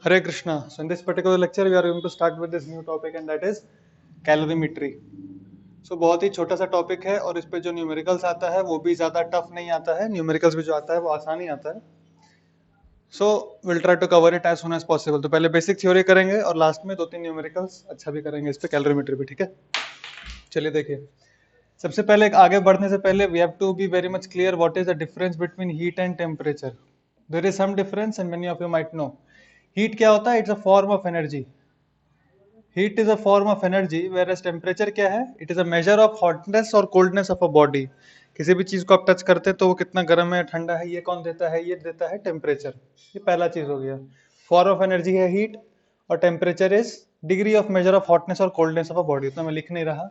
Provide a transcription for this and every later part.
Hare Krishna. So in this particular lecture, we are going to start with this new topic and that is calorimetry. So बहुत ही छोटा सा topic है और इस पे जो न्यूमेरिकल्स आता है वो भी ज़्यादा टफ नहीं आता है, न्यूमेरिकल्स भी जो आता है वो आसान ही आता है. So will try to cover it as soon as possible. तो पहले बेसिक थ्योरी करेंगे और लास्ट में दो तीन न्यूमेरिकल्स अच्छा भी करेंगे इस पे कैलोरीमेट्री भी. ठीक है, चलिए देखिए. सबसे पहले आगे बढ़ने से पहले we have to be very much clear what is the difference between heat and temperature. There is some difference and many of you might know. Heat क्या होता है? It's a form of energy. Heat is a form of energy, whereas temperature क्या है? It is a measure of hotness और coldness of a body. किसी भी चीज को आप टच करते हैं तो वो कितना गर्म है ठंडा है ये कौन देता है? ये देता है टेम्परेचर. ये पहला चीज हो गया. फॉर्म ऑफ एनर्जी है हीट और temperature is degree of major of hotness और कोल्डनेस ऑफ अ बॉडी. उतना मैं लिख नहीं रहा.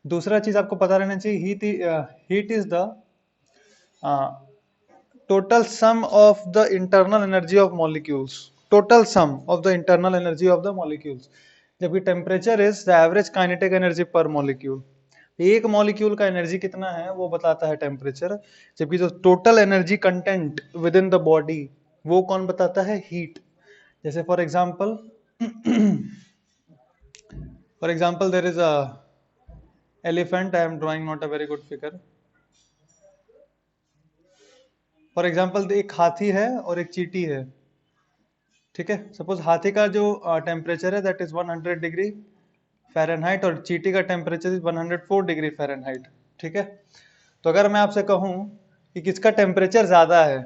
दूसरा चीज आपको पता रहना चाहिए, heat is the total sum of the internal energy of molecules. Total sum of the internal energy of the molecules. जबकि temperature is the average kinetic energy per molecule. एक मॉलिक्यूल का एनर्जी कितना है वो बताता है टेम्परेचर. जबकि जो total energy content within the body वो कौन बताता है? हीट. जैसे for example there is a elephant. I am drawing not a very good figure. For example एक हाथी है और एक चींटी है. ठीक है, सपोज हाथी का जो टेम्परेचर है दैट इज 100 डिग्री फ़ारेनहाइट और चींटी का टेम्परेचर इज 104 डिग्री फ़ारेनहाइट. ठीक है, तो अगर मैं आपसे कहूं कि किसका टेम्परेचर ज्यादा है,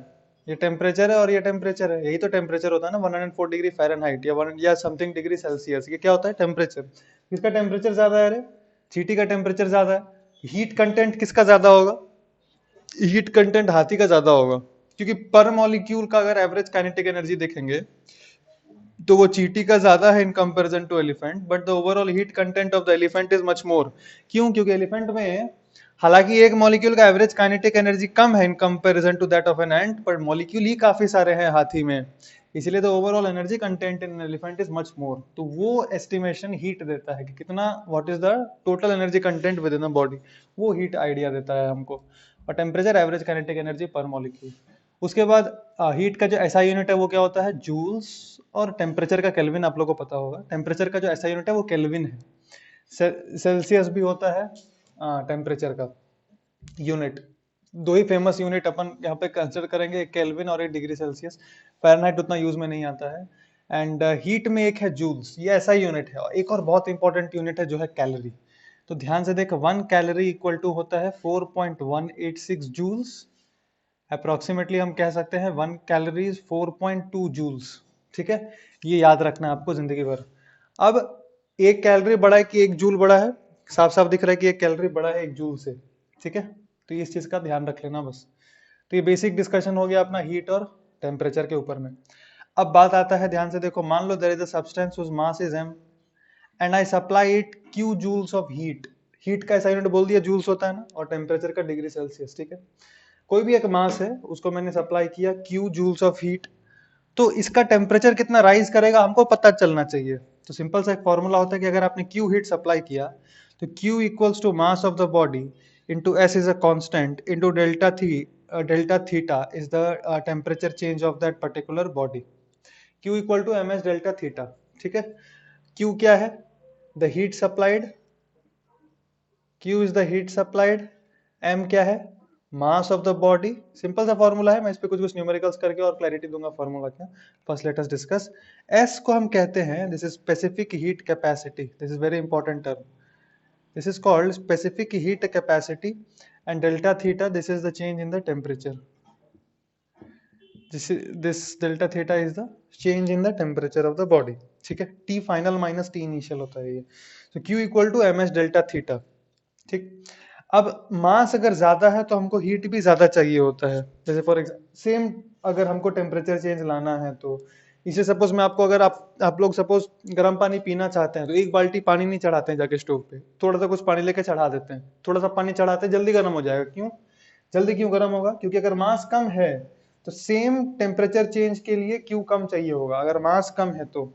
ये टेम्परेचर है और ये टेम्परेचर है, यही तो टेम्परेचर होता है ना 104 डिग्री फ़ारेनहाइट या समथिंग डिग्री सेल्सियस. ये क्या होता है? टेम्परेचर. किसका टेम्परेचर ज्यादा है? अरे चींटी का टेम्परेचर ज्यादा है. हीट कंटेंट किसका ज्यादा होगा? हीट कंटेंट हाथी का ज्यादा होगा. क्योंकि पर मॉलिक्यूल का अगर एवरेज काइनेटिक एनर्जी देखेंगे तो वो चींटी का ज्यादा है in comparison to elephant, but the overall heat content of the elephant is much more. क्यों? क्योंकि एलिफेंट में हालांकि एक मॉलिक्यूल का एवरेज काइनेटिक एनर्जी कम है in comparison to that of an ant, पर मॉलिक्यूल ही काफी सारे हैं हाथी में. इसलिए the overall energy content in elephant is much more. तो वो एस्टिमेशन हीट देता है कि कितना, what is the total energy content within the body. वो हीट आइडिया देता है हमको. और temperature average kinetic energy per molecule. उसके बाद हीट का जो एसआई यूनिट है वो क्या होता है? जूल्स. और टेम्परेचर का केल्विन आप लोगों को पता होगा. टेम्परेचर का जो एसआई यूनिट है वो केल्विन है. सेल्सियस भी होता है टेम्परेचर का यूनिट. दो ही फेमस यूनिट अपन यहाँ पे कंसिडर करेंगे, एक केल्विन और एक डिग्री सेल्सियस. फ़ारेनहाइट उतना यूज में नहीं आता है. एंड हीट में एक है जूल्स, ये ऐसा यूनिट है. और एक और बहुत इंपॉर्टेंट यूनिट है जो है कैलोरी. तो ध्यान से देख, 1 कैलोरी इक्वल टू होता है 4.186 जूल्स. अप्रोक्सीमेटली हम कह सकते हैं 1 कैलोरी 4.2 जूल्स. ठीक है, ये याद रखना है आपको जिंदगी भर. अब 1 कैलोरी बड़ा है कि 1 जूल बड़ा है? साफ साफ दिख रहा है कि 1 कैलोरी बड़ा है 1 जूल से. ठीक है, तो इस चीज का ध्यान रख लेना बस. तो ये बेसिक डिस्कशन हो गया अपना हीट और टेम्परेचर के ऊपर में. अब बात आता है, ध्यान से देखो, मान लो there is a substance whose mass is m and I supply it q joules of heat. Heat का ऐसा यूनिट बोल दिया जूल्स होता है ना, और टेम्परेचर का डिग्री सेल्सियस. ठीक है, कोई भी एक मास है उसको मैंने सप्लाई किया q जूल्स ऑफ हीट. तो इसका टेम्परेचर कितना राइज करेगा हमको पता चलना चाहिए. तो सिंपल सा एक फॉर्मूला होता है कि अगर आपने q हीट सप्लाई किया तो q equals to mass of the body into s is a constant into delta theta is the temperature change of that particular body. q equal to M S delta theta. ठीक है, q क्या है? The heat supplied. q is the heat supplied. m क्या है? Mass of the body. Simple सा formula है, मैं इस पे कुछ कुछ न्यूमेरिकल्स करके और क्लैरिटी दूंगा फॉर्मूला क्या. First let us discuss. S को हम कहते हैं, this is specific heat capacity. This is very important term. This is called specific heat capacity. And delta theta, this is the change in the temperature. This delta theta is the change in the temperature of the body. ठीक है, T final minus T initial होता है ये. तो Q equal to M S delta theta. ठीक. अब मास अगर ज्यादा है तो हमको हीट भी ज्यादा चाहिए होता है. जैसे फॉर एग्जाम्पल सेम, अगर हमको टेम्परेचर चेंज लाना है तो इसे सपोज मैं आपको, अगर आप लोग सपोज गर्म पानी पीना चाहते हैं तो एक बाल्टी पानी नहीं चढ़ाते हैं जाके स्टोव पे, थोड़ा सा कुछ पानी लेके चढ़ा देते हैं. थोड़ा सा पानी चढ़ाते हैं, जल्दी गर्म हो जाएगा. क्यों जल्दी क्यों गर्म होगा? क्योंकि अगर मास कम है तो सेम टेम्परेचर चेंज के लिए क्यू कम चाहिए होगा. अगर मास कम है तो,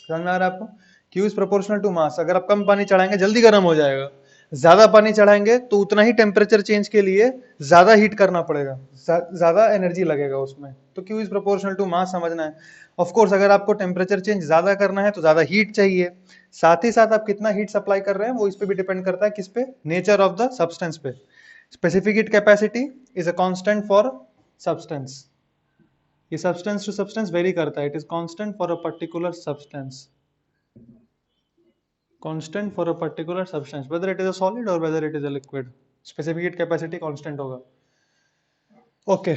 समझ में आ रहा है आपको? Q is proportional to mass. अगर आप कम पानी चढ़ाएंगे जल्दी गर्म हो जाएगा. ज्यादा पानी चढ़ाएंगे तो उतना ही टेम्परेचर चेंज के लिए ज्यादा हीट करना पड़ेगा, ज्यादा एनर्जी लगेगा उसमें। तो Q is proportional to mass समझना है। ऑफ कोर्स अगर आपको टेम्परेचर चेंज ज्यादा करना है तो ज्यादा हीट चाहिए, साथ ही साथ आप कितना हीट सप्लाई कर रहे हैं वो इस पे भी डिपेंड करता है, किस पे, नेचर ऑफ द सब्सटेंस पे। Specific heat capacity is a constant for substance, ये सब्सटेंस टू सब्सटेंस वेरी करता है, it is constant for a particular substance, constant for a particular substance whether it is a solid or whether it is a liquid, specific heat capacity constant होगा। Okay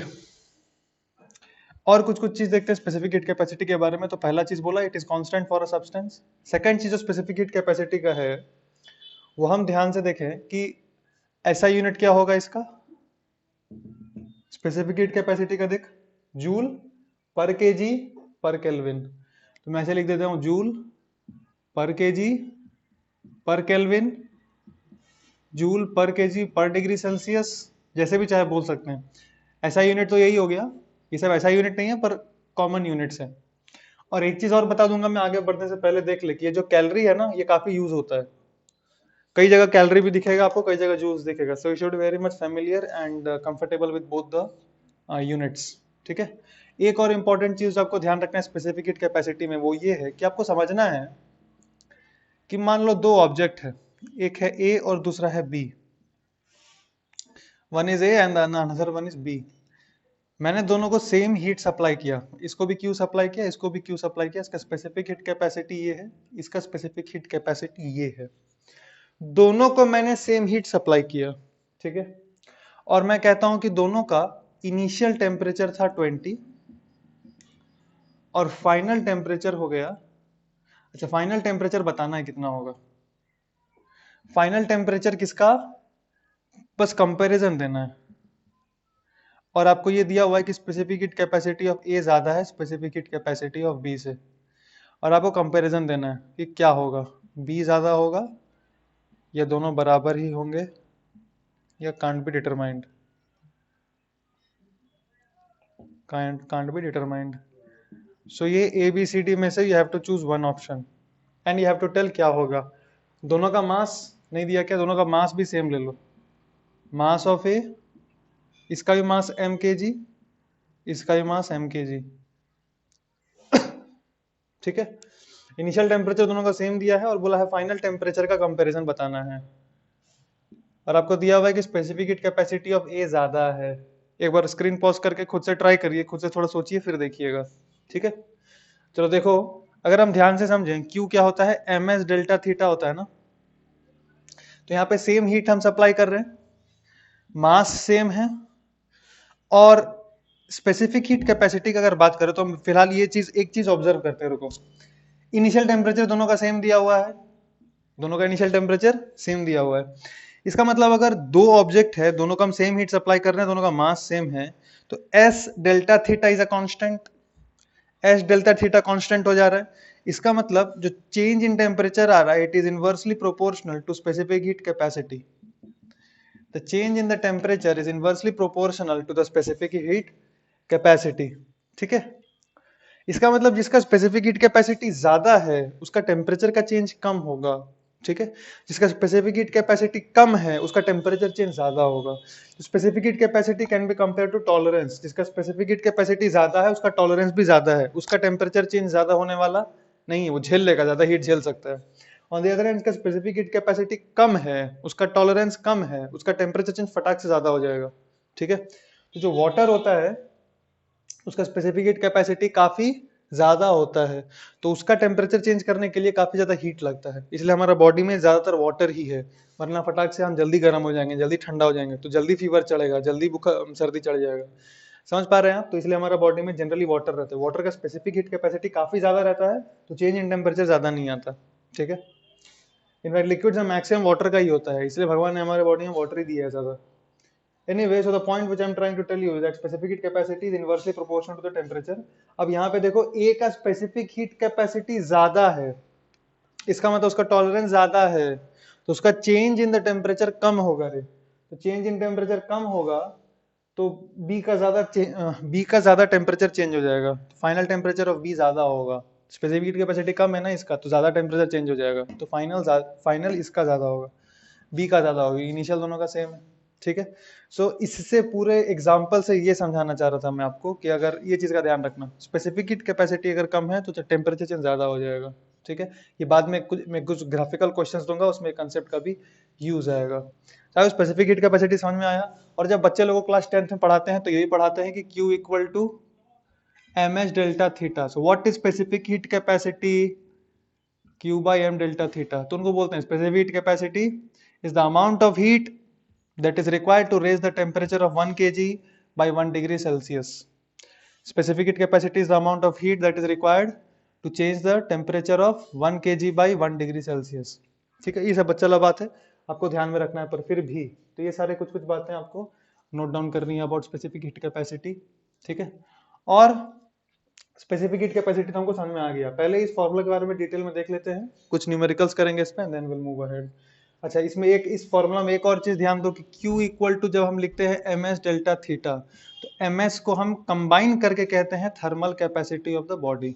और कुछ कुछ चीज देखते हैं specific heat capacity के बारे में। तो पहला चीज बोला it is constant for a substance. Second चीज जो स्पेसिफिक हीट कैपेसिटी का है वो हम ध्यान से देखें कि ऐसा यूनिट क्या होगा इसका, स्पेसिफिक हीट कैपेसिटी का देख, जूल पर केजी पर केल्विन। तो मैं ऐसे लिख देता हूं जूल पर केजी पर केल्विन, जूल पर केजी पर डिग्री सेल्सियस, जैसे भी चाहे बोल सकते हैं। ऐसा यूनिट तो यही हो गया, ये सब ऐसा यूनिट नहीं है पर कॉमन यूनिट्स है। और एक चीज और बता दूंगा मैं आगे बढ़ने से पहले, देख ले कि ये जो कैलोरी है ना ये काफी यूज होता है, कई जगह कैलोरी भी दिखेगा आपको, कई जगह जूल्स दिखेगा। So you should very much familiar and comfortable with both the units, ठीक है। एक और इंपॉर्टेंट चीज आपको ध्यान रखना है स्पेसिफिक हीट कैपेसिटी में, वो ये है कि आपको समझना है कि मान लो दो ऑब्जेक्ट है, एक है ए और दूसरा है B, one is A and another one is B. मैंने दोनों को सेम हीट सप्लाई किया, इसको भी क्यू सप्लाई किया, इसको भी क्यू सप्लाई किया, इसका स्पेसिफिक हीट कैपेसिटी ये है, इसका स्पेसिफिक हीट कैपेसिटी ये है। दोनों को मैंने सेम हीट सप्लाई किया, ठीक है। और मैं कहता हूं कि दोनों का इनिशियल टेम्परेचर था 20 और फाइनल टेम्परेचर हो गया, अच्छा फाइनल टेम्परेचर बताना है कितना होगा, फाइनल टेम्परेचर किसका, बस कंपैरिजन देना है। और आपको ये दिया हुआ है कि specific heat capacity of A ज्यादा है specific heat capacity of B से, और आपको कंपैरिजन देना है कि क्या होगा, बी ज्यादा होगा या दोनों बराबर ही होंगे या can't be determined, can't be determined. So ये ए बी सी डी में से you have to choose one option and you have to tell क्या होगा। दोनों का मास नहीं दिया क्या, दोनों का मास भी सेम ले लो, मास ऑफ ए, इसका भी मास एम के जी, इसका भी मास एम के जी, ठीक है। इनिशियल टेम्परेचर दोनों का सेम दिया है और बोला है फाइनल टेम्परेचर का कंपैरिजन बताना है, और आपको दिया हुआ है कि specific heat capacity of A ज्यादा है। एक बार स्क्रीन पॉज करके खुद से ट्राई करिए, खुद से थोड़ा सोचिए फिर देखिएगा, ठीक है। चलो देखो, अगर हम ध्यान से समझें क्यू क्या होता है, एम एस डेल्टा थीटा होता है ना। तो यहाँ पे सेम हीट हम सप्लाई कर रहे हैं, मास सेम है, और स्पेसिफिक हीट कैपेसिटी की अगर बात करें तो हम फिलहाल ये चीज एक चीज ऑब्जर्व करते हैं, रुको। इनिशियल टेम्परेचर दोनों का सेम दिया हुआ है, दोनों का इनिशियल टेम्परेचर सेम दिया हुआ है। इसका मतलब अगर दो ऑब्जेक्ट है, दोनों का हम सेम हीट सप्लाई कर रहे हैं, दोनों का मास सेम है, तो S delta theta is a constant, S delta theta constant हो जा रहा है। इसका मतलब जो चेंज इन टेम्परेचर आ रहा है it is inversely proportional to specific heat capacity, the change in the temperature is inversely proportional to the specific heat capacity, ठीक है। इसका मतलब जिसका स्पेसिफिक हीट कैपेसिटी ज्यादा है उसका टेम्परेचर का चेंज कम होगा, ठीक है। जिसका स्पेसिफिक हीट कैपेसिटी कम है उसका टेम्परेचर चेंज ज्यादा होगा। Specific heat capacity can be compare to tolerance, जिसका स्पेसिफिक हीट कैपेसिटी ज्यादा है उसका टॉलरेंस भी ज्यादा है, उसका टेम्परेचर चेंज ज्यादा होने वाला नहीं है, वो झेल लेगा, ज्यादा हीट झेल सकता है। ऑन द अदर हैंड इसका स्पेसिफिक हीट कैपेसिटी कम है, उसका टॉलरेंस कम है, उसका टेम्परेचर चेंज फटाक से ज्यादा हो जाएगा, ठीक है। तो जो वाटर होता है उसका स्पेसिफिक हीट कैपेसिटी काफी ज्यादा होता है, तो उसका टेम्परेचर चेंज करने के लिए काफी ज्यादा हीट लगता है, इसलिए हमारा बॉडी में ज्यादातर वाटर ही है। वरना फटाक से हम जल्दी गर्म हो जाएंगे, जल्दी ठंडा हो जाएंगे, तो जल्दी फीवर चढ़ेगा, जल्दी बुखार सर्दी चढ़ जाएगा। समझ पा रहे हैं आप? तो इसलिए हमारा बॉडी में जनरली वाटर रहता है, वाटर का स्पेसिफिक हीट कैपेसिटी काफी ज्यादा रहता है, तो चेंज इन टेम्परेचर ज्यादा नहीं आता, ठीक है। इनफैक्ट लिक्विड में मैक्सिमम वाटर का ही होता है, इसलिए भगवान ने हमारे बॉडी में वाटर ही दिया है ज्यादा। Anyway, so the point which I'm trying to tell you is that specific heat capacity is inversely proportional to the temperature. अब यहाँ पे देखो A का specific heat capacity ज्यादा है, इसका मतलब उसका टॉलरेंस ज्यादा है, तो उसका चेंज इन द टेम्परेचर कम होगा रे। तो चेंज इन टेम्परेचर कम होगा तो B का ज्यादा टेम्परेचर चेंज हो जाएगा, फाइनल टेम्परेचर ऑफ B ज्यादा होगा। स्पेसिफिक हीट कैपेसिटी कम है ना इसका, तो ज्यादा टेम्परेचर चेंज हो जाएगा, तो फाइनल इसका ज्यादा होगा। बी का ज्यादा होगी, इनिशियल दोनों का सेम है, ठीक है। सो इससे पूरे एग्जांपल से ये समझाना चाह रहा था मैं आपको कि अगर ये चीज का ध्यान रखना, स्पेसिफिक हीट कैपेसिटी अगर कम है तो टेम्परेचर चेंज ज्यादा हो जाएगा, ठीक है। ये बाद में कुछ ग्राफिकल क्वेश्चंस दूंगा, उसमें कंसेप्ट का भी यूज आएगा। चाहे स्पेसिफिक हीट कैपेसिटी समझ में आया। और जब बच्चे लोगों को क्लास 10th में पढ़ाते हैं तो यही पढ़ाते हैं कि Q equal to mh delta theta. So what is specific heat capacity? Q by m delta theta। तो उनको बोलते हैं specific heat capacity is the amount of heat that is required to raise the temperature of 1 kg by 1 degree Celsius. Specific heat capacity is the amount of heat that is required to change the temperature of 1 kg by 1 degree Celsius। ठीक है, ये सब बच्चा बात है, आपको ध्यान में रखना है, पर फिर भी तो ये सारे कुछ कुछ बातें आपको नोट डाउन करनी है अबाउट स्पेसिफिक हीट कैपेसिटी, ठीक है। और स्पेसिफिक हीट कैपेसिटी तो हमको समझ में आ गया। पहले इस फॉर्मूला के बारे में डिटेल में देख लेते हैं, कुछ न्यूमेरिकल्स करेंगे इस पे, देन विल मूव अहेड। अच्छा, इसमें एक इस फॉर्मूला में एक और चीज ध्यान दो कि Q इक्वल टू जब हम लिखते हैं एम एस डेल्टा थीटा, तो एम एस को हम कंबाइन करके कहते हैं thermal capacity of the body.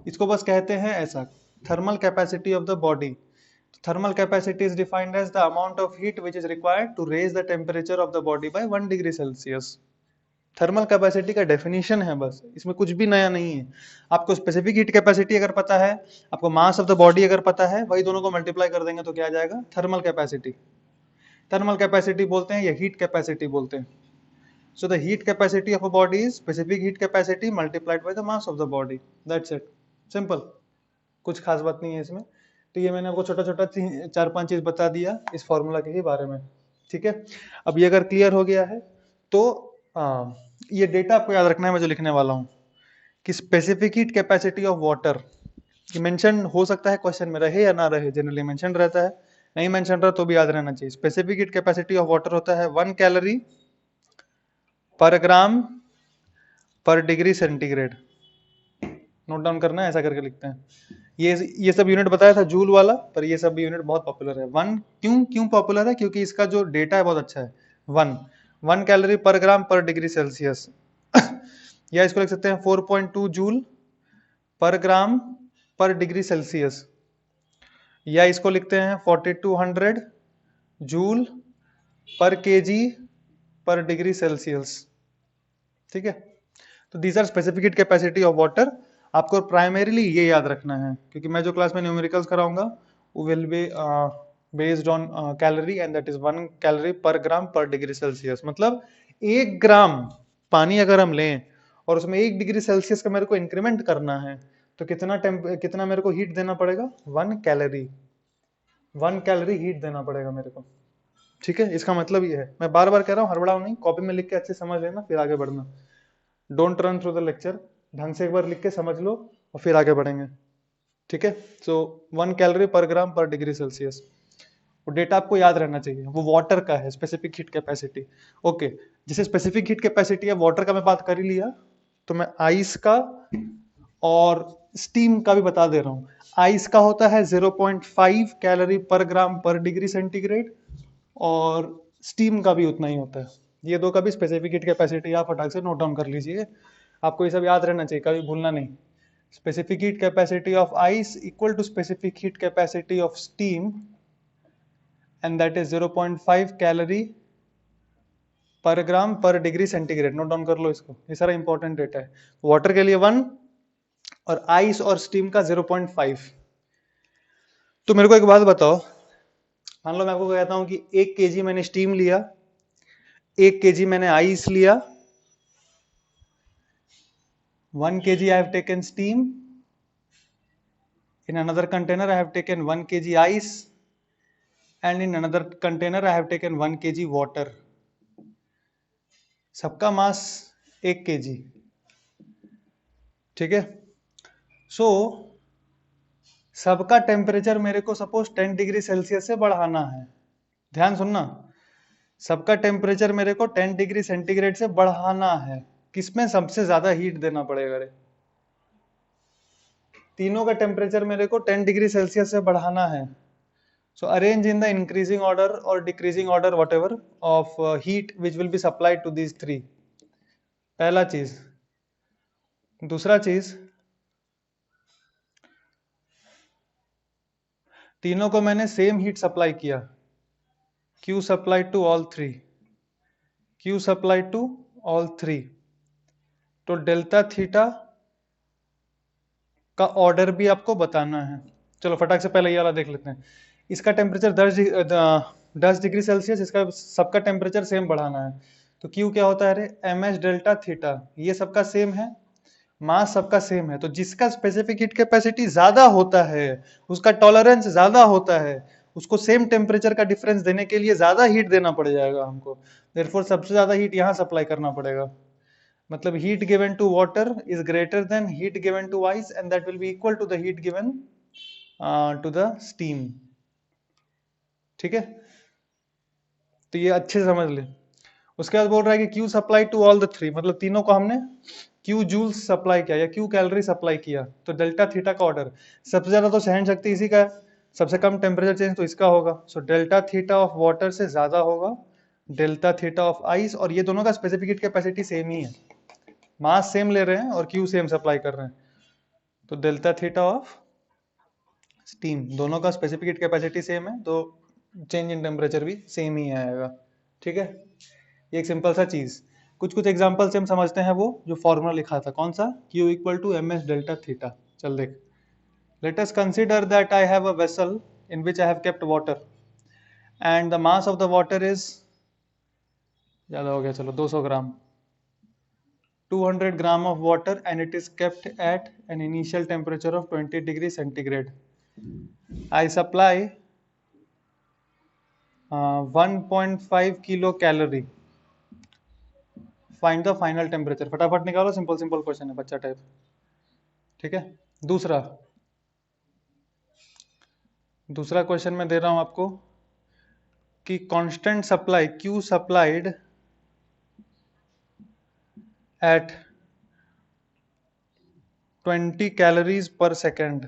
इसको बस कहते हैं ऐसा, thermal capacity of the body. Thermal capacity is defined as the amount of heat which is required to raise the temperature of the body by 1 degree Celsius. Thermal capacity का definition है बस, इसमें कुछ भी नया नहीं है। आपको स्पेसिफिक हीट कैपेसिटी अगर पता है, आपको मास ऑफ द बॉडी अगर पता है, वही दोनों को मल्टीप्लाई कर देंगे तो क्या आ जाएगा? Thermal capacity. थर्मल कैपेसिटी बोलते हैं या हीट कैपेसिटी बोलते हैं। So the heat capacity of a body is specific heat capacity multiplied by the mass of the body, that's it, simple, कुछ खास बात नहीं है इसमें। तो ये मैंने आपको छोटा छोटा 4-5 चीज बता दिया इस फॉर्मूला के ही बारे में, ठीक है। अब ये अगर क्लियर हो गया है तो ये डेटा आपको याद रखना है, मैं जो लिखने वाला हूँ कि specific heat capacity of water, ये मेंशन हो सकता है क्वेश्चन में रहे या ना रहे, जनरली मेंशन रहता है, नहीं मेंशन रहा तो भी याद रहना चाहिए। Specific heat capacity of water होता है 1 calorie per gram per degree centigrade. Note down करना है, ऐसा करके लिखते हैं। ये सब यूनिट बताया था जूल वाला, पर ये सब यूनिट बहुत पॉपुलर है। वन क्यों पॉपुलर है? क्योंकि इसका जो डेटा है बहुत अच्छा है। 1 calorie per gram per degree Celsius या इसको लिख सकते हैं 4.2 जूल पर ग्राम पर डिग्री सेल्सियस, या इसको लिखते हैं 4200 जूल पर केजी पर डिग्री सेल्सियस, ठीक है। तो these are specific heat capacity of water. आपको प्राइमरीली ये याद रखना है, क्योंकि मैं जो क्लास में न्यूमेरिकल्स कराऊंगा वो will be based on calorie, and that is 1 calorie per gram per degree Celsius. मतलब 1 ग्राम पानी अगर हम लें और उसमें 1 डिग्री सेल्सियस का मेरे को इंक्रीमेंट करना है तो कितना मेरे को हीट देना पड़ेगा? 1 कैलोरी, 1 कैलोरी हीट देना पड़ेगा मेरे को, ठीक है। इसका मतलब ये है, मैं बार बार कह रहा हूँ, हड़बड़ाओ नहीं, कॉपी में लिख के अच्छे समझ लेना, फिर आगे बढ़ना। Don't run through the lecture, ढंग से एक बार लिख के समझ लो और फिर आगे बढ़ेंगे, ठीक है। सो 1 calorie per gram per degree Celsius, वो डेटा आपको याद रहना चाहिए, वो वाटर का है स्पेसिफिक हीट कैपेसिटी। ओके, जैसे स्पेसिफिक हीट कैपेसिटी है वाटर का मैं बात कर ही लिया, तो मैं आइस का और स्टीम का भी बता दे रहा हूँ। आइस का होता है 0.5 calorie per gram per degree centigrade, और स्टीम का भी उतना ही होता है। ये दो का भी स्पेसिफिक हीट कैपेसिटी आप फटाक से नोट डाउन कर लीजिए, आपको ये सब याद रहना चाहिए, कभी भूलना नहीं। Specific heat capacity of ice equal to specific heat capacity of steam, and that is 0.5 calorie per gram per degree centigrade. Note down कर लो इसको, ये सारा इंपॉर्टेंट डेटा है। वाटर के लिए 1 और आइस और स्टीम का 0.5। तो मेरे को एक बात बताओ, मान लो मैं आपको कहता हूं कि 1 केजी मैंने स्टीम लिया, 1 केजी मैंने आइस लिया, 1 kg I have taken steam, in another container I have taken 1 kg ice, and in another container I have taken 1 kg water। सबका मास 1 kg, ठीक है। सो सबका टेम्परेचर मेरे को सपोज 10 डिग्री सेल्सियस से बढ़ाना है, ध्यान सुनना, सबका टेम्परेचर मेरे को 10 डिग्री सेंटीग्रेड से बढ़ाना है। किसमें सबसे ज्यादा हीट देना पड़ेगा रे? तीनों का टेम्परेचर मेरे को 10 डिग्री सेल्सियस से बढ़ाना है। So arrange in the increasing order or decreasing order whatever of heat which will be supplied to these three। पहला चीज। दूसरा चीज, तीनों को मैंने सेम हीट सप्लाई किया, Q supplied to all three, Q supplied to all three, तो delta theta का ऑर्डर भी आपको बताना है। चलो फटाक से पहले ये वाला देख लेते हैं। इसका टेम्परेचर 10 डिग्री सेल्सियस, इसका सबका टेम्परेचर सेम बढ़ाना है। तो क्यू क्या होता है? अरे एम एच डेल्टा थीटा, ये सबका सेम है, मास सबका सेम है, तो जिसका स्पेसिफिक हीट कैपेसिटी ज्यादा होता है, उसका टॉलरेंस ज्यादा होता है, उसको सेम टेम्परेचर का डिफरेंस देने के लिए ज्यादा हीट देना पड़ जाएगा हमको। देयरफॉर सबसे ज्यादा हीट यहाँ सप्लाई करना पड़ेगा। मतलब heat given to water is greater than heat given to ice and that will be equal to the heat given to the steam। ठीक है, तो ये अच्छे से समझ ले। उसके बाद बोल रहा है कि Q supply to all the three, मतलब तीनों को हमने Q जूल्स सप्लाई किया या Q कैलोरी सप्लाई किया, तो डेल्टा थीटा का ऑर्डर, सबसे ज्यादा तो सहन शक्ति इसी का है, सबसे कम टेम्परेचर चेंज तो इसका होगा, so delta theta of water से ज्यादा होगा डेल्टा थीटा ऑफ आइस, और ये दोनों का स्पेसिफिक हीट कैपेसिटी सेम ही है, मास सेम ले रहे हैं और क्यू सेम सप्लाई कर रहे हैं, तो डेल्टा थीटा ऑफ स्टीम, दोनों का स्पेसिफिक हीट कैपेसिटी सेम है, तो चेंज इन टेम्परेचर भी सेम ही आएगा। ठीक है, ये एक सिंपल सा चीज। कुछ कुछ एग्जांपल से हम समझते हैं वो जो फॉर्मूला लिखा था, कौन सा? Q equal to M S delta theta. चल देख, let us consider that I have a vessel in which I have kept water and the mass of the water is, ज्यादा हो गया चलो 200 ग्राम, 200 gram of water and it is kept at an initial temperature of 20 degree centigrade. I supply 1.5 kilocalorie. Find the final temperature. फटाफट निकालो, simple simple question है, बच्चा type. ठीक है, दूसरा क्वेश्चन मैं दे रहा हूं आपको कि constant supply Q supplied eight 20 calories per second,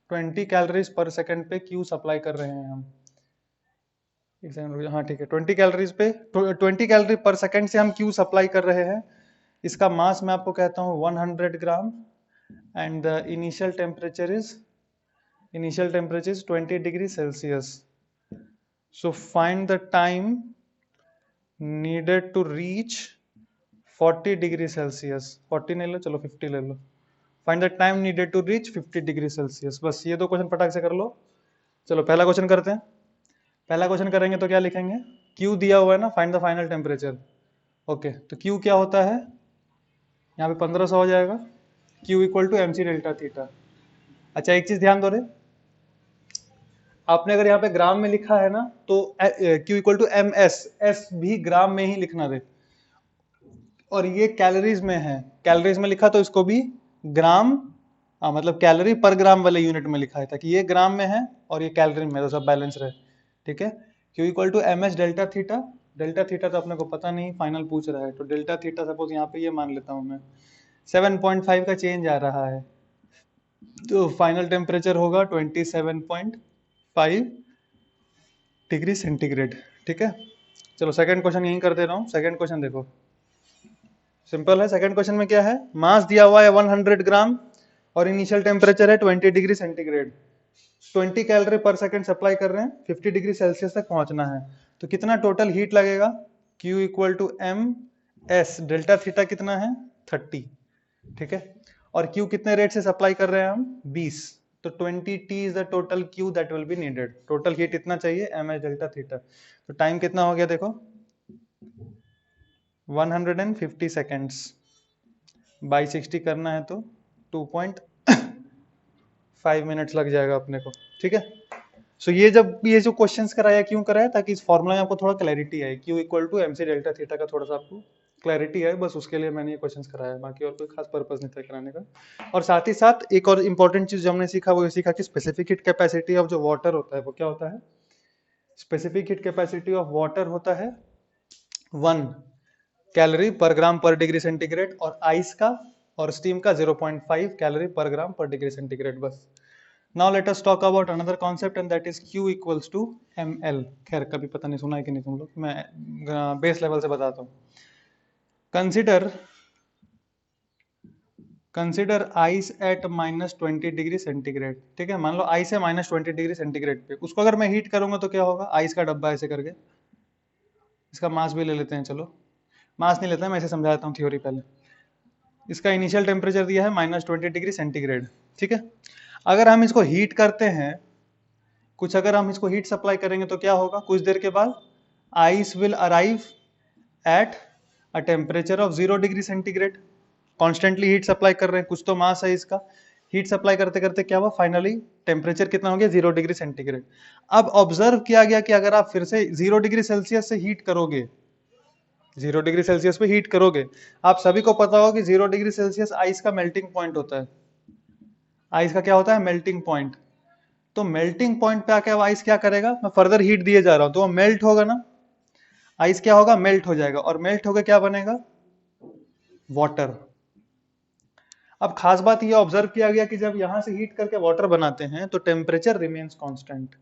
20 calories per second पे Q सप्लाई कर रहे हैं हम। एक सेकंड, हाँ ठीक है, 20 कैलोरीज पे 20 कैलोरी पर सेकेंड से हम Q सप्लाई कर रहे हैं। इसका मास मैं आपको कहता हूँ 100 gram and the initial temperature is 20 degree Celsius. So find the time needed to reach 40 degree Celsius. 40 नहीं लो, चलो 50 ले लो। Find the time needed to reach 50 degree Celsius. बस ये दो क्वेश्चन फटाक से कर लो। चलो पहला क्वेश्चन करते हैं। पहला क्वेश्चन करेंगे तो क्या लिखेंगे? Q दिया हुआ है ना, find the final temperature. Okay, तो Q क्या होता है? यहाँ पे 1500 हो जाएगा। Q equal to M C delta theta. अच्छा एक चीज ध्यान दो रे, आपने अगर यहाँ पे ग्राम में लिखा है ना तो Q equal to M S भी ग्राम में ही लिखना रे, और ये कैलोरीज में है, कैलोरीज में लिखा तो इसको भी ग्राम, मतलब कैलोरी पर ग्राम वाले यूनिट में लिखा है, ताकि ये ग्राम में है और ये कैलोरी में, तो सब बैलेंस रहे। ठीक है, Q equal to M H delta theta. Delta theta तो अपने को पता नहीं, फाइनल पूछ रहा है, तो डेल्टा थीटा सपोज यहाँ पे ये मान लेता हूँ मैं, 7.5 का चेंज आ रहा है, तो फाइनल टेम्परेचर होगा 27.5 डिग्री सेंटीग्रेड। ठीक है, चलो सेकंड क्वेश्चन यहीं कर दे रहा हूँ। सेकंड क्वेश्चन देखो, सिंपल है। सेकंड क्वेश्चन में क्या है? मास दिया हुआ है 100 ग्राम और इनिशियल टेम्परेचर है 20 डिग्री सेंटीग्रेड। 20 कैलोरी पर सेकंड सप्लाई कर रहे हैं, 50 डिग्री सेल्सियस तक पहुंचना है, तो कितना टोटल हीट लगेगा? Q equal to M S delta theta कितना है? 30। ठीक है, और Q कितने रेट से सप्लाई कर रहे हैं हम? 20, तो 20T is the total Q that will be needed. Total heat इतना चाहिए एम एच डेल्टा थीटा। तो टाइम कितना हो गया देखो, 150 सेकेंड्स बाई 60 करना है तो 2.5 मिनट्स लग जाएगा अपने को। ठीक है, सो ये जब ये जो क्वेश्चंस कराया क्यों कराया? ताकि इस फॉर्मूला में आपको थोड़ा क्लैरिटी आए, Q equal to M C delta theta का थोड़ा सा आपको क्लैरिटी है, बस उसके लिए मैंने ये क्वेश्चंस कराया, बाकी और कोई खास पर्पस नहीं था कराने का। और साथ ही साथ एक और इम्पोर्टेंट चीज जो हमने सीखा वो ये सीखा कि स्पेसिफिक हीट कैपेसिटी ऑफ जो वाटर होता है वो क्या होता है? Specific heat capacity of water होता है 1 calorie per gram per degree centigrade, और आइस का और स्टीम का 0.5 calorie per gram per degree centigrade. बस। Now let us talk about another concept and that is Q equals to ml। खैर कभी पता नहीं सुना है कि नहीं तुम लोग, मैं बेस लेवल से बताता हूँ। Consider consider ice eight -20 degree centigrade. ठीक है, मान लो आइस है -20 डिग्री सेंटीग्रेड पे, उसको अगर मैं हीट करूंगा तो क्या होगा, आइस का डब्बा ऐसे करके, इसका मास भी ले लेते हैं, चलो मास नहीं लेते हैं, मैं ऐसे समझा देता हूँ थ्योरी पहले। इसका इनिशियल टेम्परेचर दिया है -20 डिग्री सेंटीग्रेड। ठीक है, अगर हम इसको हीट करते हैं, कुछ अगर हम इसको हीट सप्लाई करेंगे तो क्या होगा, कुछ देर के बाद ice will arrive at a temperature of 0 degree centigrade. Constantly heat supply कर रहे हैं, कुछ तो मास है इसका, हीट सप्लाई करते करते क्या हुआ, फाइनली टेम्परेचर कितना हो गया, 0 डिग्री सेंटीग्रेड। अब ऑब्जर्व किया गया कि अगर आप फिर से 0 डिग्री सेल्सियस से हीट करोगे, 0 डिग्री सेल्सियस पे हीट करोगे, आप सभी को पता होगा कि 0 डिग्री सेल्सियस आइस का मेल्टिंग पॉइंट होता है। आइस का क्या होता है, मेल्टिंग पॉइंट। तो मेल्टिंग पॉइंट पे आके अब आइस क्या करेगा, मैं फर्दर हीट दिए जा रहा हूं तो वो मेल्ट होगा ना, आइस क्या होगा, मेल्ट हो जाएगा, और मेल्ट होकर क्या बनेगा, वाटर। अब खास बात यह ऑब्जर्व किया गया कि जब यहां से हीट करके वाटर बनाते हैं तो temperature remains constant,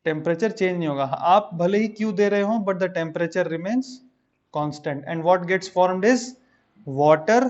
temperature change नहीं होगा, आप भले ही क्यू दे रहे हो but the temperature remains constant, and what gets formed is water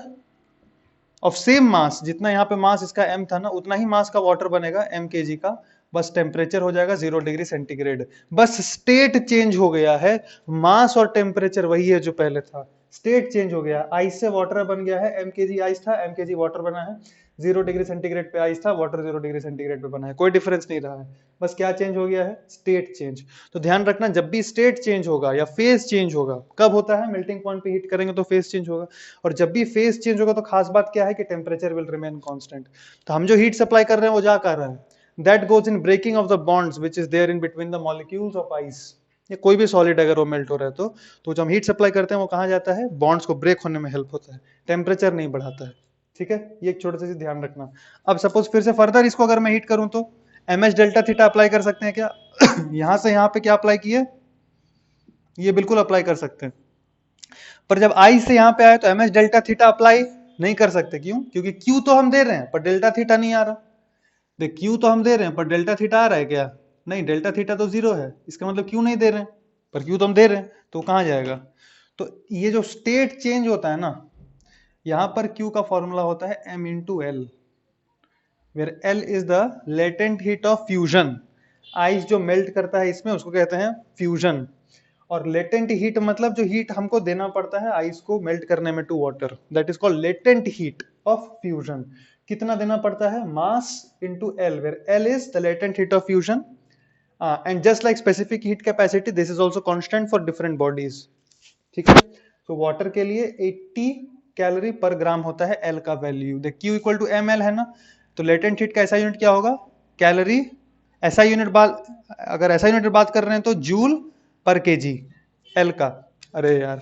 of same mass, जितना यहाँ पे मास इसका m था ना, उतना ही मास का वाटर बनेगा m kg का, बस टेम्परेचर हो जाएगा 0 डिग्री सेंटीग्रेड। बस स्टेट चेंज हो गया है, मास और टेम्परेचर वही है जो पहले था, स्टेट चेंज हो गया, आइस से वाटर बन गया है, m kg आइस था, m kg वाटर बना है, 0 डिग्री सेंटीग्रेड पे आइस था, वाटर 0 डिग्री सेंटीग्रेड पे बना है, कोई डिफरेंस नहीं रहा है, बस क्या चेंज हो गया है, स्टेट चेंज। तो ध्यान रखना, जब भी स्टेट चेंज होगा या फेज चेंज होगा, कब होता है, मेल्टिंग पॉइंट पे हीट करेंगे तो फेज चेंज होगा, और जब भी फेज चेंज होगा तो खास बात क्या है कि टेम्परेचर विल रिमेन कांस्टेंट। तो हम जो हीट सप्लाई कर रहे हैं वो जा कर रहा है, that goes in breaking of the bonds which is there in between the molecules of ice. ये कोई भी सॉलिड अगर वो मेल्ट हो रहा है तो जब हम हीट सप्लाई करते हैं वो कहाँ जाता है, बॉन्ड्स को ब्रेक होने में हेल्प होता है, टेम्परेचर नहीं बढ़ाता है। ठीक है, ये एक छोटा सा चीज ध्यान रखना। अब सपोज फिर से फर्दर इसको अगर मैं हीट करूं तो ms डेल्टा थीटा अप्लाई कर सकते हैं क्या यहां से यहां पे क्या अप्लाई किए, ये बिल्कुल अप्लाई कर सकते हैं, पर जब आई से यहां पे आए तो ms डेल्टा थीटा अप्लाई नहीं कर सकते, क्यों, क्योंकि क्यू तो हम दे रहे हैं पर डेल्टा थीटा नहीं आ रहा। देख, क्यू तो हम दे रहे हैं पर डेल्टा थीटा आ रहा है क्या, नहीं, डेल्टा थीटा तो 0 है, इसका मतलब क्यू नहीं दे रहे हैं, पर क्यू तो हम दे रहे हैं, तो कहां जाएगा। तो ये जो स्टेट चेंज होता है ना, यहां पर क्यू का फॉर्मूला होता है m into L, where L is the latent heat of fusion. Ice जो मेल्ट करता है इसमें उसको कहते हैं फ्यूजन, और लेटेंट हीट मतलब जो हीट हमको देना पड़ता है आइस को मेल्ट करने में to water, that is called latent heat of fusion. कितना देना पड़ता है, mass into L, where L is the latent heat of fusion, and just like specific heat capacity, this is also constant for different bodies. ठीक है, तो water के लिए 80 calorie per ग्राम होता है एल का वैल्यू। देख, Q equal to M L है ना, तो लेटेंट हीट का ऐसा यूनिट क्या होगा, कैलोरी, ऐसा यूनिट बात, अगर ऐसा यूनिट बात कर रहे हैं तो जूल पर केजी एल का। अरे यार,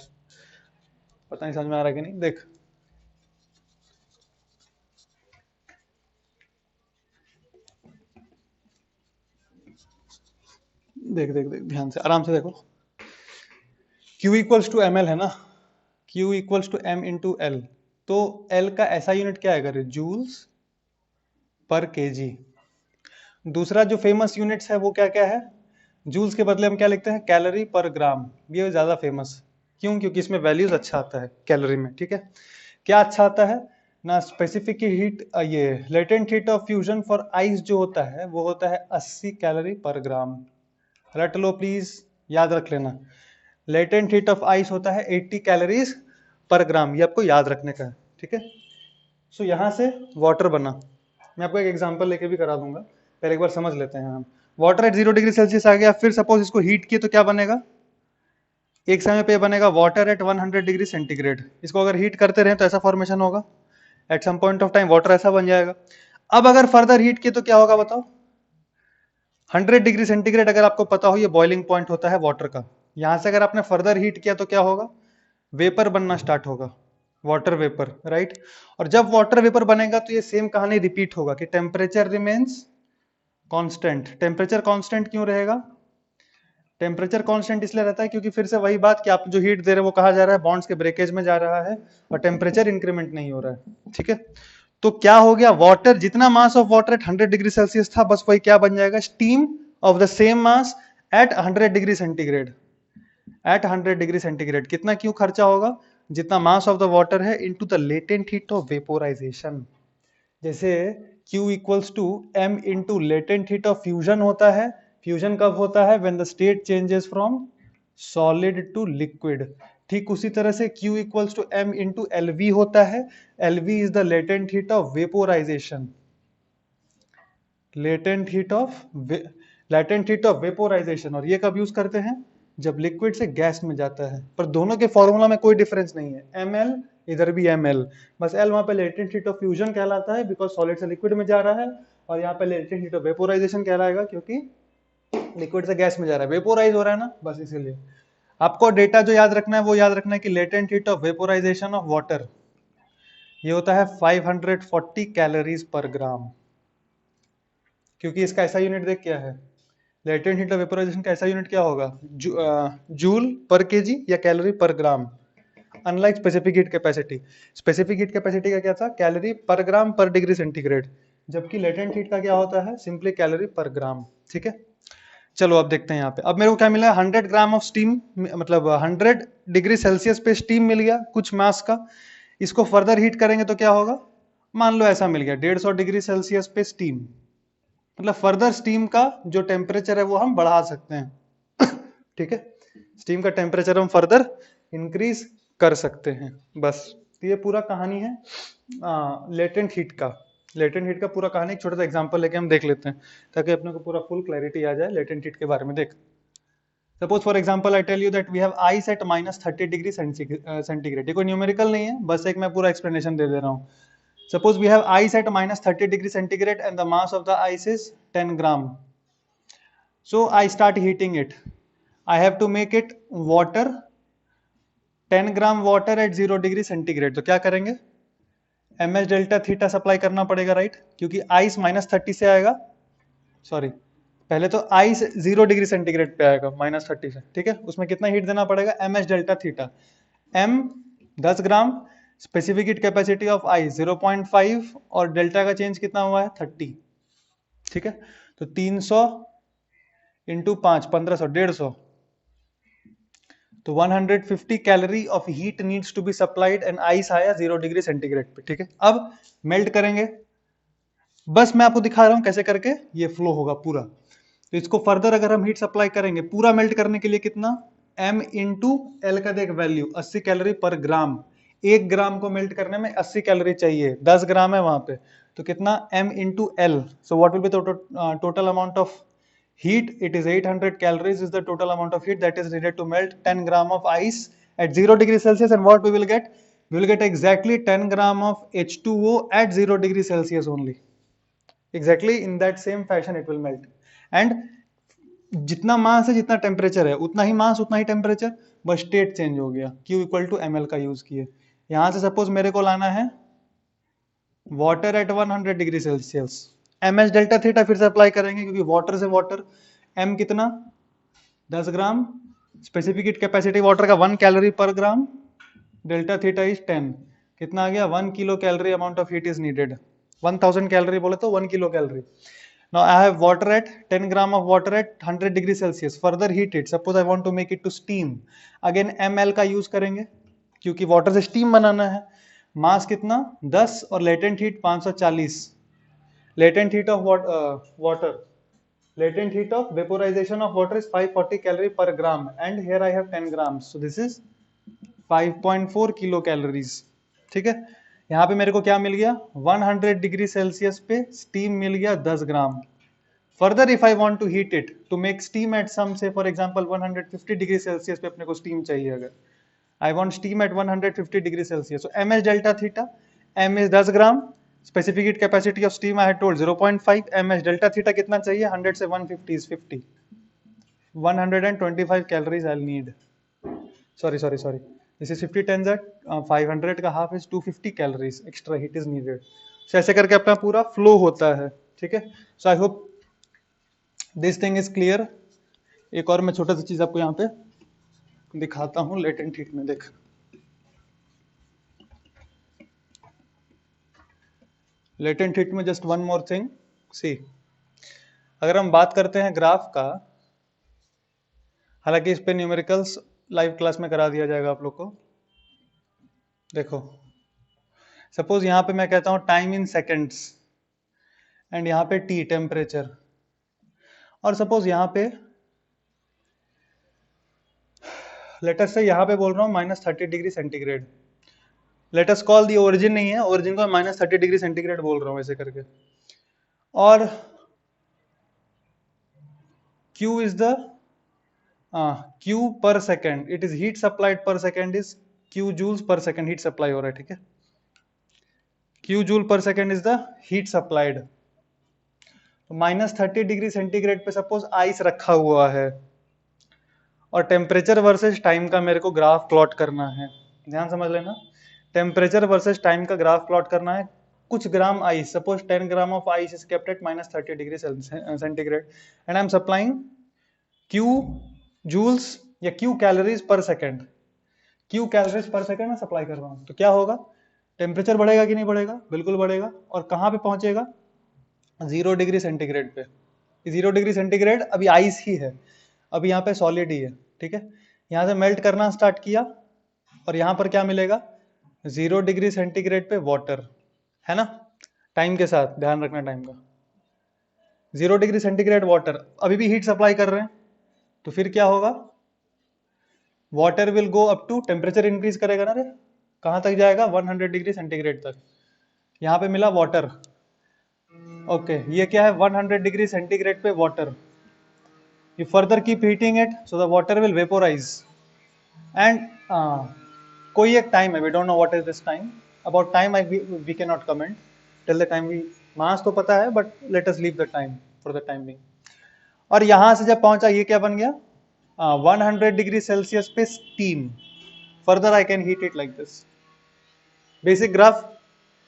पता नहीं समझ में आ रहा कि नहीं, देख देख देख देख ध्यान से, आराम से देखो, Q equals to M L है ना, Q equals to M into L, तो L का ऐसा यूनिट क्या है, जूल्स पर केजी। दूसरा जो फेमस यूनिट्स है वो क्या क्या है, जूल्स के बदले हम क्या लिखते हैं, कैलोरी पर ग्राम, ये ज्यादा फेमस, क्यों, क्योंकि इसमें वैल्यूज अच्छा आता है कैलोरी में। ठीक है, क्या अच्छा आता है ना, स्पेसिफिक हीट, ये latent heat of fusion for ice जो होता है वो होता है 80 कैलोरी पर ग्राम। रट लो प्लीज, याद रख लेना, लेटेंट हीट ऑफ आइस होता है 80 कैलोरीज पर ग्राम, ये आपको याद रखने का है। ठीक है, सो यहां से वाटर बना, मैं आपको एक एग्जांपल लेके भी करा दूंगा, पहले एक बार समझ लेते हैं हम। वाटर एट 0 डिग्री सेल्सियस आ गया, फिर सपोज इसको हीट किए तो क्या बनेगा, एक समय पे बनेगा वाटर एट 100 डिग्री सेंटीग्रेड। इसको अगर हीट करते रहे तो ऐसा फॉर्मेशन होगा, at some point of time water ऐसा बन जाएगा। अब अगर फर्दर हीट किए तो क्या होगा बताओ, 100 डिग्री सेंटीग्रेड अगर आपको पता हो ये बॉइलिंग पॉइंट होता है वाटर का, यहां से अगर आपने फर्दर हीट किया तो क्या होगा, वेपर बनना स्टार्ट होगा, वाटर वेपर, राइट। और जब वाटर वेपर बनेगा तो ये सेम कहानी रिपीट होगा कि temperature remains constant. Temperature constant क्यों रहेगा, टेम्परेचर कांस्टेंट इसलिए रहता है क्योंकि फिर से वही बात कि आप जो हीट दे रहे हैं वो कहा जा रहा है, बॉन्ड्स के ब्रेकेज में जा रहा है और टेम्परेचर इंक्रीमेंट नहीं हो रहा है। ठीक है, तो क्या हो गया, वाटर, जितना mass of water at 100 degree Celsius था, बस वही क्या बन जाएगा, steam of the same mass at 100 degree centigrade. At 100 degree centigrade कितना क्यों खर्चा होगा, जितना मास ऑफ द वाटर है into the latent heat of vaporisation. जैसे Q equals to m into latent heat of fusion होता है। फ्यूजन कब होता है? When the state changes from solid to liquid. ठीक उसी तरह से Q equals to m into LV होता है। LV is the latent heat of vaporisation. Latent heat of vaporisation. और ये कब यूज करते हैं? जब लिक्विड से गैस में जाता है। पर दोनों के फॉर्मूला में कोई डिफरेंस नहीं है। ml इधर भी ml, बस l वहां पे लेटेंट हीट ऑफ फ्यूजन कहलाता है बिकॉज सॉलिड से लिक्विड में जा रहा है, और यहाँ पे लेटेंट हीट ऑफ वेपोराइजेशन कहलाएगा क्योंकि लिक्विड से गैस में जा रहा है, वेपोराइज हो रहा है ना, बस इसीलिए। आपको डेटा जो याद रखना है वो याद रखना है कि latent heat of vaporisation of water ये होता है 540 कैलोरीज पर ग्राम। क्योंकि इसका ऐसा यूनिट देख क्या है, लेटेंट हीट ऑफ वेपोराइजेशन का ऐसा यूनिट क्या होगा? जूल पर केजी या calorie per gram. Unlike specific heat capacity, specific heat capacity का क्या था? Calorie per gram per degree centigrade, जबकि लेटेंट हीट का क्या होता है? सिंपली कैलोरी पर ग्राम। ठीक है, चलो अब देखते हैं यहाँ पे। अब मेरे को क्या मिला? 100 ग्राम ऑफ स्टीम, मतलब 100 डिग्री सेल्सियस पे स्टीम मिल गया कुछ मास का। इसको फर्दर हीट करेंगे तो क्या होगा? मान लो ऐसा मिल गया 150 डिग्री सेल्सियस पे स्टीम, मतलब फर्दर स्टीम का जो टेम्परेचर है वो हम बढ़ा सकते हैं। ठीक है, स्टीम का टेम्परेचर हम फर्दर इंक्रीज कर सकते हैं। बस तो ये पूरा कहानी है लेटेंट हीट का। लेटेंट हीट का पूरा कहानी एक छोटा सा एग्जांपल लेके हम देख लेते हैं ताकि अपने को पूरा फुल क्लैरिटी आ जाए लेटेंट हीट के बारे में। देख, suppose for example I tell you that we have ice at -30 degree centigrade. ये कोई न्यूमेरिकल नहीं है, बस एक मैं पूरा एक्सप्लेनेशन दे दे रहा हूँ। Suppose we have ice at -30 degree centigrade and the mass of the ice is 10 gram. So I start heating it. I have to make it water, 10 gram water at 0 degree centigrade. तो क्या करेंगे? M H delta theta supply करना पड़ेगा, right? क्योंकि ice -30 से आएगा, sorry पहले तो आइस 0 डिग्री सेंटीग्रेड पे आएगा -30 से। ठीक है, उसमें कितना हीट देना पड़ेगा? M H delta theta. M 10 gram, specific heat capacity of ice 0.5 और डेल्टा का चेंज कितना हुआ है? 30। ठीक है, तो 300 इंटू 5 1500 150, तो 150 calorie of heat needs to be supplied and ice आया 0 डिग्री सेंटीग्रेड पे। ठीक है, अब मेल्ट करेंगे। बस मैं आपको दिखा रहा हूं कैसे करके ये फ्लो होगा पूरा। तो इसको फर्दर अगर हम हीट सप्लाई करेंगे पूरा मेल्ट करने के लिए कितना? m इंटू एल का देख वैल्यू 80 कैलोरी पर ग्राम। 1 ग्राम को मेल्ट करने में 80 कैलोरी चाहिए, 10 ग्राम है वहां पे, तो कितना? m into L. So what will be the total amount of heat? It is 800 calories is the total amount of heat that is needed to melt 10 gram of ice at 0 degree Celsius. And what we will get? We will get exactly 10 gram of H2O at 0 degree Celsius only. Exactly in that same fashion it will melt. And जितना मास है जितना temperature है उतना ही mass उतना ही temperature, बस state change हो गया। Q इक्वल टू ml का यूज किए। यहां से सपोज मेरे को लाना है water at 100 degree Celsius, M H delta theta फिर से अप्लाई करेंगे क्योंकि वाटर से वाटर। m कितना? 10 gram, specific heat capacity water का 1 calorie per gram, delta theta is 10। कितना आ गया? 1 kilo calorie amount of heat is needed. 1000 calorie बोले तो 1 kilo calorie. Now I have water at 10 gram of water at 100 degree Celsius. Further heat it. Suppose I want to make it to steam. Again ml का use करेंगे क्योंकि water से steam बनाना है। मास कितना? 10 और latent heat 540। Latent heat of water, latent heat of vaporization of water is 540 calorie per gram and here I have 10 grams, so this is 5.4 kilo calories. ठीक है, यहाँ पे मेरे को क्या मिल गया? 100 डिग्री सेल्सियस पे स्टीम मिल गया 10 gram. Further if I want to heat it to make steam at some say for example 150 degree Celsius पे अपने को स्टीम चाहिए, अगर I want steam eight 150 degree Celsius, so m is delta theta, m is 10 gram, specific heat capacity of steam I had told 0.5, m is delta theta कितना चाहिए? 100 से 150 is 50, 125 calories I need. Sorry this is 50 10 at 500 का half is 250 calories extra heat is needed. So ऐसे करके अपना पूरा flow होता है। ठीक है, so I hope this thing is clear. एक और मैं छोटा सा चीज आपको यहाँ पे दिखाता हूँ लेटेंट हीट में। देख, लेटेंट हीट में जस्ट वन मोर थिंग सी, अगर हम बात करते हैं ग्राफ का, हालांकि इस पे न्यूमेरिकल्स लाइव क्लास में करा दिया जाएगा आप लोग को, देखो सपोज यहाँ पे मैं कहता हूँ टाइम इन सेकेंड्स एंड यहाँ पे टी टेम्परेचर, और सपोज यहाँ पे लेटस से यहाँ पे बोल रहा हूँ -30 degree centigrade. Let's call the origin नहीं है, ओरिजिन को -30 डिग्री सेंटीग्रेड बोल रहा हूँ ऐसे करके। और Q is the Q per second, it is heat supplied per second is Q joules per second heat supply हो रहा है, ठीक है। Q joule per second is the heat supplied. तो -30 डिग्री सेंटीग्रेड पे सपोज आइस रखा हुआ है और टेम्परेचर वर्सेस टाइम का मेरे को ग्राफ प्लॉट करना है। ध्यान समझ लेना, टेम्परेचर वर्सेस टाइम का ग्राफ प्लॉट करना है। कुछ gram ice, suppose 10 gram of ice is kept at -30 degree centigrade and I am supplying Q joules या Q calories per second. Q calories per second में सप्लाई कर रहा हूं, तो क्या होगा, टेम्परेचर बढ़ेगा कि नहीं बढ़ेगा, बिल्कुल बढ़ेगा। और कहां पे पहुंचेगा, 0 डिग्री सेंटीग्रेड पे। 0 डिग्री सेंटीग्रेड अभी आइस ही है, अभी यहाँ पे सॉलिड ही है, ठीक है। यहाँ से मेल्ट करना स्टार्ट किया और यहाँ पर क्या मिलेगा, 0 डिग्री सेंटीग्रेड पे वाटर, है ना। टाइम के साथ ध्यान रखना टाइम का, 0 डिग्री सेंटीग्रेड वाटर, अभी भी हीट सप्लाई कर रहे हैं, तो फिर क्या होगा, water will go up to, temperature increase करेगा ना रे, कहां तक जाएगा, 100 डिग्री सेंटीग्रेड तक। यहाँ पे मिला वाटर, ओके ये क्या है, 100 डिग्री सेंटीग्रेड पे water. You further keep heating it, so the water will vaporize. And कोई एक time है, we don't know what is this time. About time we cannot comment till the time we, mass तो पता है, but let us leave the time for the time being. और यहाँ से जब पहुंचा, ये क्या बन गया, 100 डिग्री सेल्सियस पे steam. Further I can heat it like this, basic graph.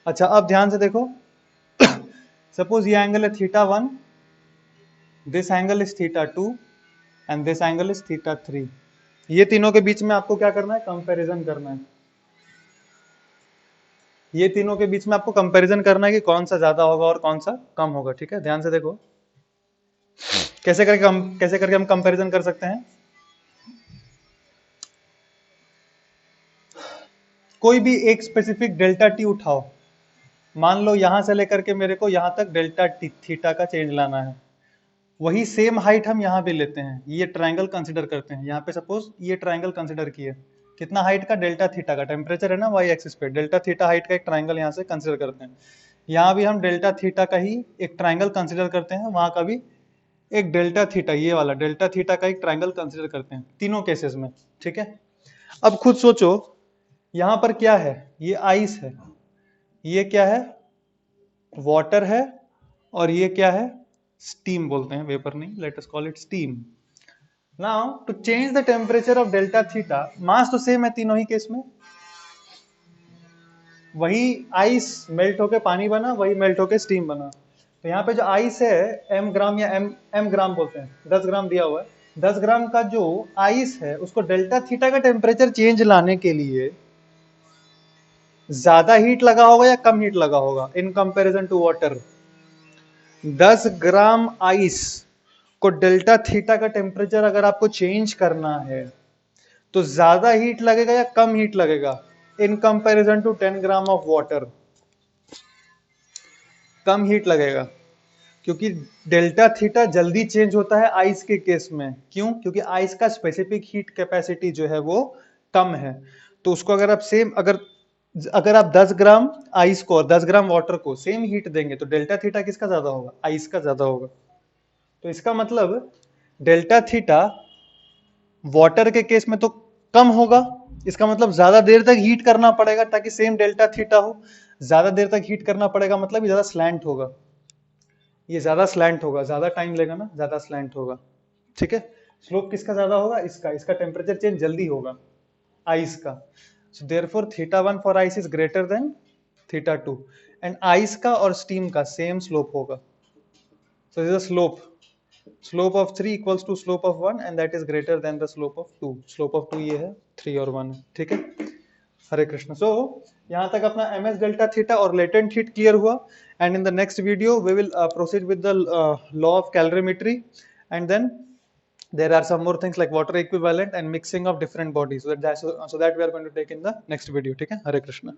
अच्छा अब ध्यान से देखो, सपोज ये एंगल है θ1, this angle is θ2 and this angle is θ3। ये तीनों के बीच में आपको क्या करना है, कंपैरिजन करना है। ये तीनों के बीच में आपको कंपैरिजन करना है कि कौन सा ज्यादा होगा और कौन सा कम होगा, ठीक है। ध्यान से देखो कैसे करके हम कंपैरिजन कर सकते हैं। कोई भी एक स्पेसिफिक डेल्टा टी उठाओ, मान लो यहां से लेकर के मेरे को यहां तक डेल्टा टी थीटा का चेंज लाना है। वही सेम हाइट हम यहाँ पे लेते हैं, ये ट्रायंगल कंसिडर करते हैं। यहाँ पे सपोज ये ट्रायंगल कंसिडर किए, कितना हाइट का, डेल्टा थीटा का, टेम्परेचर है ना वाई एक्सिस पे, डेल्टा थीटा हाइट का एक ट्रायंगल यहाँ से कंसिडर करते हैं। यहाँ भी हम डेल्टा थीटा का ही एक ट्रायंगल कंसिडर करते हैं, वहां का भी एक डेल्टा थीटा, ये वाला डेल्टा थीटा का एक ट्रायंगल कंसिडर करते हैं, तीनों केसेस में, ठीक है। अब खुद सोचो, यहाँ पर क्या है, ये आइस है, ये क्या है, वाटर है, और ये क्या है, स्टीम बोलते हैं, वेपर नहीं, let us call it steam. Now to change the temperature of delta theta, mass तो सेम है तीनों ही केस में, वही आइस मेल्ट होके पानी बना, वही मेल्ट होके स्टीम बना। तो यहाँ पे जो आइस है, एम ग्राम या एम ग्राम बोलते हैं, 10 ग्राम दिया हुआ है, 10 ग्राम का जो आइस है उसको डेल्टा थीटा का टेम्परेचर चेंज लाने के लिए ज्यादा हीट लगा होगा या कम हीट लगा होगा in comparison to water. 10 gram ice को डेल्टा थीटा का टेम्परेचर अगर आपको चेंज करना है तो ज्यादा हीट लगेगा या कम हीट लगेगा in comparison to 10 gram of water. कम हीट लगेगा, क्योंकि डेल्टा थीटा जल्दी चेंज होता है आइस के केस में। क्यों, क्योंकि आइस का स्पेसिफिक हीट कैपेसिटी जो है वो कम है। तो उसको अगर आप सेम, अगर आप 10 ग्राम आइस को और 10 ग्राम वाटर को सेम हीट देंगे तो डेल्टा थीटा किसका ज्यादा होगा, आइस का ज्यादा होगा। तो इसका मतलब डेल्टा थीटा वाटर के केस में तो कम होगा, इसका मतलब ज्यादा देर तक हीट करना पड़ेगा ताकि सेम डेल्टा थीटा हो। ज्यादा देर तक हीट करना पड़ेगा मतलब ये ज्यादा स्लैंट होगा, ये ज्यादा स्लैंट होगा, ज्यादा टाइम लेगा ना, ज्यादा स्लैंट होगा, ठीक है। स्लोप किसका ज्यादा होगा, इसका टेम्परेचर चेंज जल्दी होगा आइस का। So therefore θ1 for ice is greater than θ2 and ice का और स्टीम का सेम स्लोप होगा। So this is slope of 3 equals to slope of 1 and that is greater than the slope of 2। Slope of 2 ये है, 3 और 1 है, ठीक है। हरे कृष्ण। सो यहाँ तक अपना ms डेल्टा थीटा और लेटेंट हीट क्लियर हुआ, and in the next video we will proceed with the law of calorimetry and then there are some more things like water equivalent and mixing of different bodies. So that we are going to take in the next video. ठीक है? Hare Krishna.